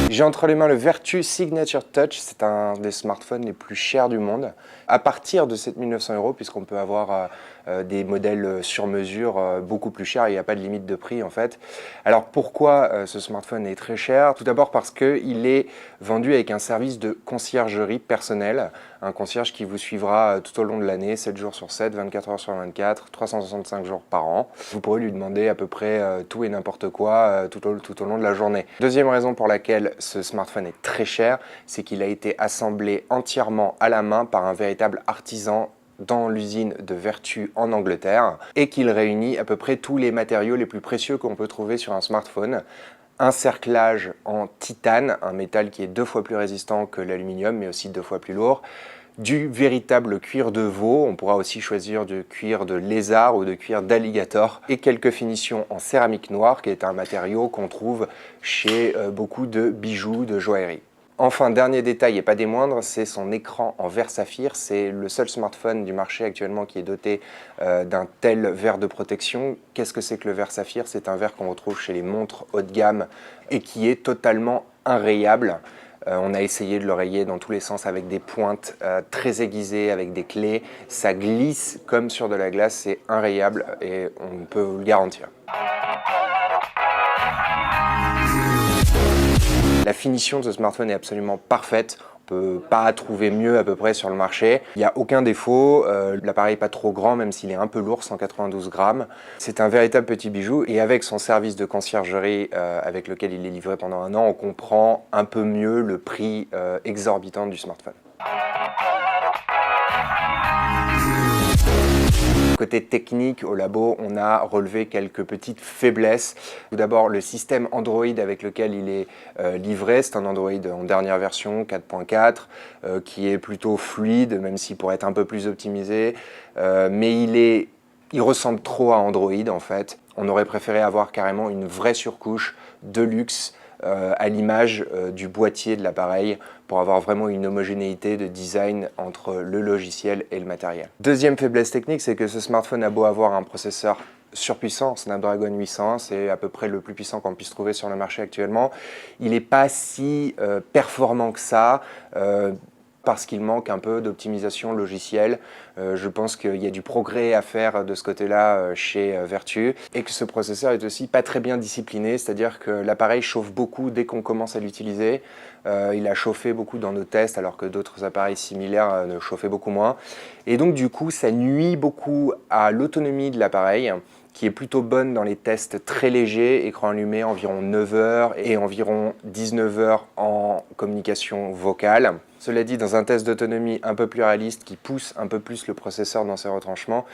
J'ai entre les mains le Vertu Signature Touch, c'est un des smartphones les plus chers du monde. À partir de 7 900 €, puisqu'on peut avoir des modèles sur mesure beaucoup plus chers, il n'y a pas de limite de prix en fait. Alors pourquoi ce smartphone est très cher? Tout d'abord parce qu'il est vendu avec un service de conciergerie personnelle, un concierge qui vous suivra tout au long de l'année, 7 jours sur 7, 24 heures sur 24, 365 jours par an. Vous pourrez lui demander à peu près tout et n'importe quoi tout au long de la journée. Deuxième raison pour laquelle ce smartphone est très cher, c'est qu'il a été assemblé entièrement à la main par un véritable artisan dans l'usine de Vertu en Angleterre et qu'il réunit à peu près tous les matériaux les plus précieux qu'on peut trouver sur un smartphone. Un cerclage en titane, un métal qui est 2 fois plus résistant que l'aluminium mais aussi 2 fois plus lourd. Du véritable cuir de veau, on pourra aussi choisir du cuir de lézard ou de cuir d'alligator et quelques finitions en céramique noire qui est un matériau qu'on trouve chez beaucoup de bijoux, de joaillerie. Enfin, dernier détail et pas des moindres, c'est son écran en verre saphir. C'est le seul smartphone du marché actuellement qui est doté d'un tel verre de protection. Qu'est-ce que c'est que le verre saphir? C'est un verre qu'on retrouve chez les montres haut de gamme et qui est totalement inrayable. On a essayé de le rayer dans tous les sens avec des pointes très aiguisées, avec des clés. Ça glisse comme sur de la glace, c'est inrayable et on peut vous le garantir. La finition de ce smartphone est absolument parfaite. On ne peut pas trouver mieux à peu près sur le marché. Il n'y a aucun défaut. L'appareil n'est pas trop grand, même s'il est un peu lourd, 192 grammes. C'est un véritable petit bijou. Et avec son service de conciergerie avec lequel il est livré pendant 1 an, on comprend un peu mieux le prix exorbitant du smartphone. Côté technique, au labo, on a relevé quelques petites faiblesses. Tout d'abord, le système Android avec lequel il est livré, c'est un Android en dernière version, 4.4, qui est plutôt fluide, même s'il pourrait être un peu plus optimisé. Mais il ressemble trop à Android en fait. On aurait préféré avoir carrément une vraie surcouche de luxe à l'image du boîtier de l'appareil pour avoir vraiment une homogénéité de design entre le logiciel et le matériel. Deuxième faiblesse technique, c'est que ce smartphone a beau avoir un processeur surpuissant, Snapdragon 800, c'est à peu près le plus puissant qu'on puisse trouver sur le marché actuellement. Il n'est pas si performant que ça. Parce qu'il manque un peu d'optimisation logicielle. Je pense qu'il y a du progrès à faire de ce côté-là chez Vertu et que ce processeur est aussi pas très bien discipliné, c'est-à-dire que l'appareil chauffe beaucoup dès qu'on commence à l'utiliser. Il a chauffé beaucoup dans nos tests alors que d'autres appareils similaires ne chauffaient beaucoup moins. Et donc du coup, ça nuit beaucoup à l'autonomie de l'appareil, qui est plutôt bonne dans les tests très légers, écran allumé environ 9 heures et environ 19 heures en communication vocale. Cela dit, dans un test d'autonomie un peu plus réaliste qui pousse un peu plus le processeur dans ses retranchements,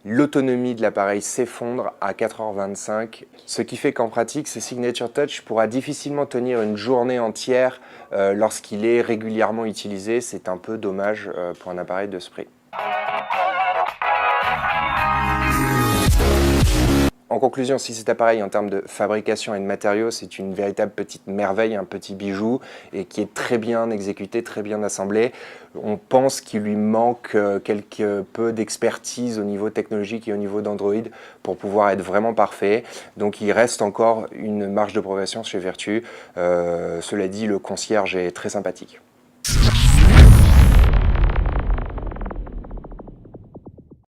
l'autonomie de l'appareil s'effondre à 4h25, ce qui fait qu'en pratique, ce Signature Touch pourra difficilement tenir une journée entière lorsqu'il est régulièrement utilisé. C'est un peu dommage pour un appareil de ce prix. En conclusion, si cet appareil en termes de fabrication et de matériaux, c'est une véritable petite merveille, un petit bijou et qui est très bien exécuté, très bien assemblé, on pense qu'il lui manque quelque peu d'expertise au niveau technologique et au niveau d'Android pour pouvoir être vraiment parfait. Donc il reste encore une marge de progression chez Vertu. Cela dit, le concierge est très sympathique.